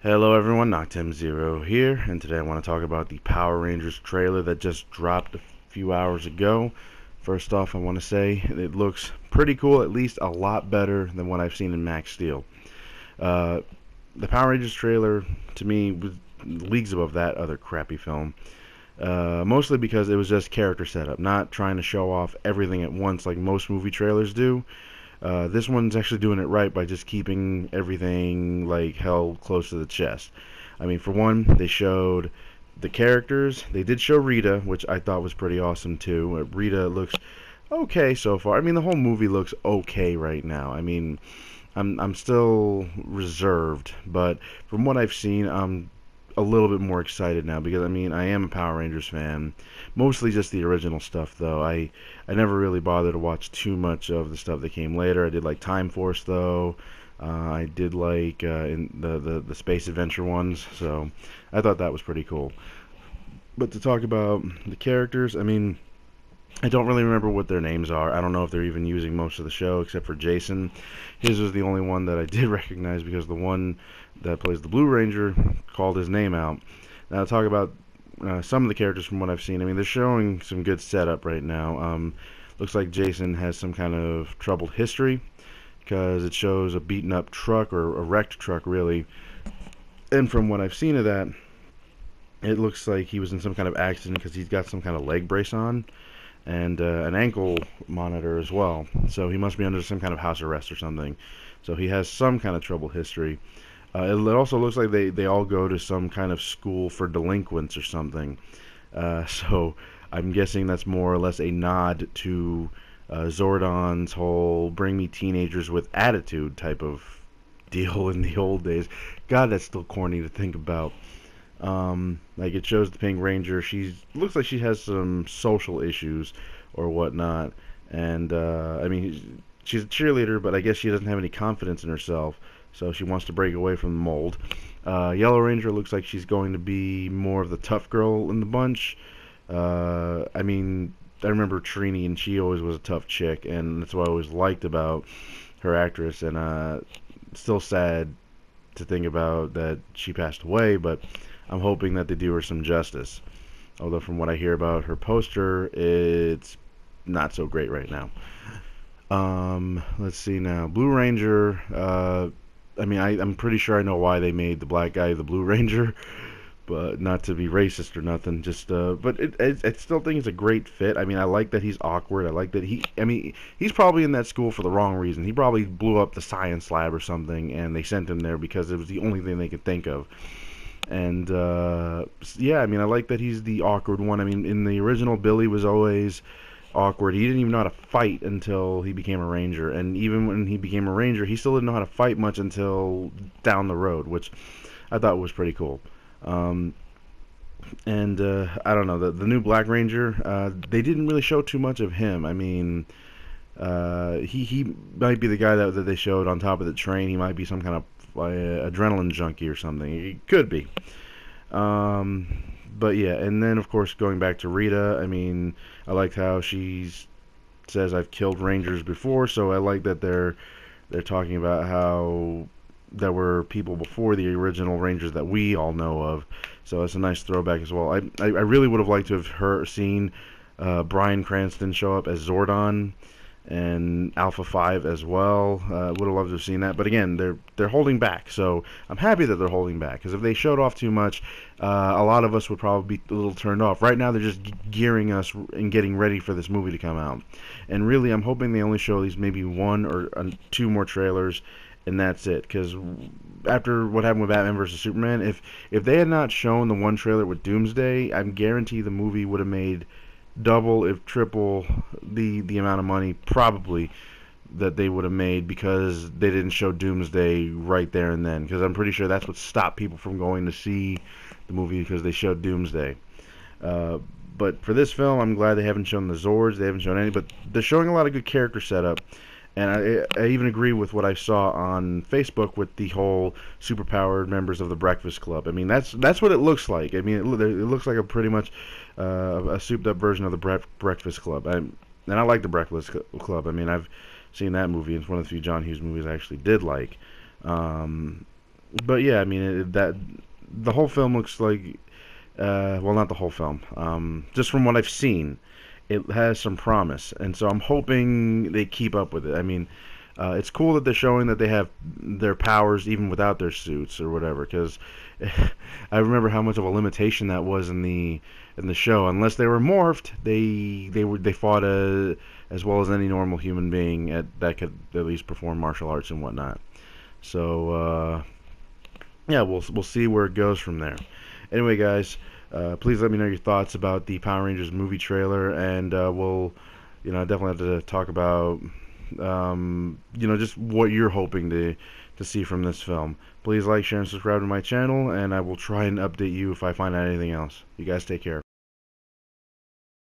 Hello everyone, Noctem0 here, and today I want to talk about the Power Rangers trailer that just dropped a few hours ago. First off, I want to say it looks pretty cool, at least a lot better than what I've seen in Max Steel. Uh, the Power Rangers trailer, to me, was leagues above that other crappy film. Mostly because it was just character setup, not trying to show off everything at once like most movie trailers do. This one's actually doing it right by just keeping everything like held close to the chest. I mean, for one, they showed the characters. They did show Rita, which I thought was pretty awesome too. Rita looks okay so far. I mean, the whole movie looks okay right now. I mean, I'm still reserved, but from what I've seen, I'm a little bit more excited now because I mean I am a Power Rangers fan, mostly just the original stuff though. I never really bothered to watch too much of the stuff that came later. I did like Time Force though. I did like in the space adventure ones, so I thought that was pretty cool. But to talk about the characters, I mean I don't really remember what their names are. I don't know if they're even using most of the show except for Jason. His was the only one that I did recognize because the one that plays the Blue Ranger called his name out. Now, to talk about some of the characters from what I've seen, I mean, they're showing some good setup right now. Looks like Jason has some kind of troubled history because it shows a beaten up truck or a wrecked truck, really. And from what I've seen of that, it looks like he was in some kind of accident because he's got some kind of leg brace on and an ankle monitor as well. So he must be under some kind of house arrest or something. So he has some kind of troubled history. It also looks like they all go to some kind of school for delinquents or something. So I'm guessing that's more or less a nod to Zordon's whole bring me teenagers with attitude type of deal in the old days. God, that's still corny to think about. Like it shows the Pink Ranger, she looks like she has some social issues or whatnot. And I mean, she's a cheerleader, but I guess she doesn't have any confidence in herself. So she wants to break away from the mold. Yellow Ranger looks like she's going to be more of the tough girl in the bunch. I mean, I remember Trini, and she always was a tough chick, and that's what I always liked about her actress. And still sad to think about that she passed away, but I'm hoping that they do her some justice. Although from what I hear about her poster, it's not so great right now. Let's see now. Blue Ranger. I mean, I'm pretty sure I know why they made the black guy the Blue Ranger, but not to be racist or nothing. Just, but I still think it's a great fit. I mean, I like that he's awkward. I like that I mean, he's probably in that school for the wrong reason. He probably blew up the science lab or something, and they sent him there because it was the only thing they could think of. And yeah, I mean, I like that he's the awkward one. I mean, in the original, Billy was always awkward. He didn't even know how to fight until he became a ranger, and even when he became a ranger, he still didn't know how to fight much until down the road, which I thought was pretty cool. And I don't know, the new Black Ranger, they didn't really show too much of him. I mean, he might be the guy that they showed on top of the train. He might be some kind of adrenaline junkie or something. He could be. But yeah, and then of course going back to Rita, I mean, I liked how she says I've killed Rangers before, so I like that they're talking about how there were people before the original Rangers that we all know of. So it's a nice throwback as well. I really would have liked to have seen Bryan Cranston show up as Zordon and Alpha 5 as well. Would have loved to have seen that, but again, they're holding back, so I'm happy that they're holding back, because if they showed off too much, a lot of us would probably be a little turned off. Right now, they're just gearing us and getting ready for this movie to come out, and really, I'm hoping they only show these maybe one or two more trailers, and that's it, because after what happened with Batman vs. Superman, if they had not shown the one trailer with Doomsday, I'm guaranteed the movie would have made double, if triple, the amount of money probably that they would have made, because they didn't show Doomsday right there and then, because I'm pretty sure that's what stopped people from going to see the movie, because they showed Doomsday. But for this film, I'm glad they haven't shown the Zords, they haven't shown any, but they're showing a lot of good character setup. And I even agree with what I saw on Facebook with the whole superpowered members of the Breakfast Club. I mean, that's what it looks like. I mean, it looks like a pretty much a souped-up version of the Breakfast Club. And I like the Breakfast Club. I mean, I've seen that movie. It's one of the few John Hughes movies I actually did like. But yeah, I mean that the whole film looks like well, not the whole film. Just from what I've seen, it has some promise, and so I'm hoping they keep up with it. I mean, it's cool that they're showing that they have their powers even without their suits or whatever. Because I remember how much of a limitation that was in the show. Unless they were morphed, they fought as well as any normal human being that could at least perform martial arts and whatnot. So yeah, we'll see where it goes from there. Anyway, guys, please let me know your thoughts about the Power Rangers movie trailer, and we'll, definitely have to talk about, just what you're hoping to see from this film. Please like, share, and subscribe to my channel, and I will try and update you if I find out anything else. You guys take care.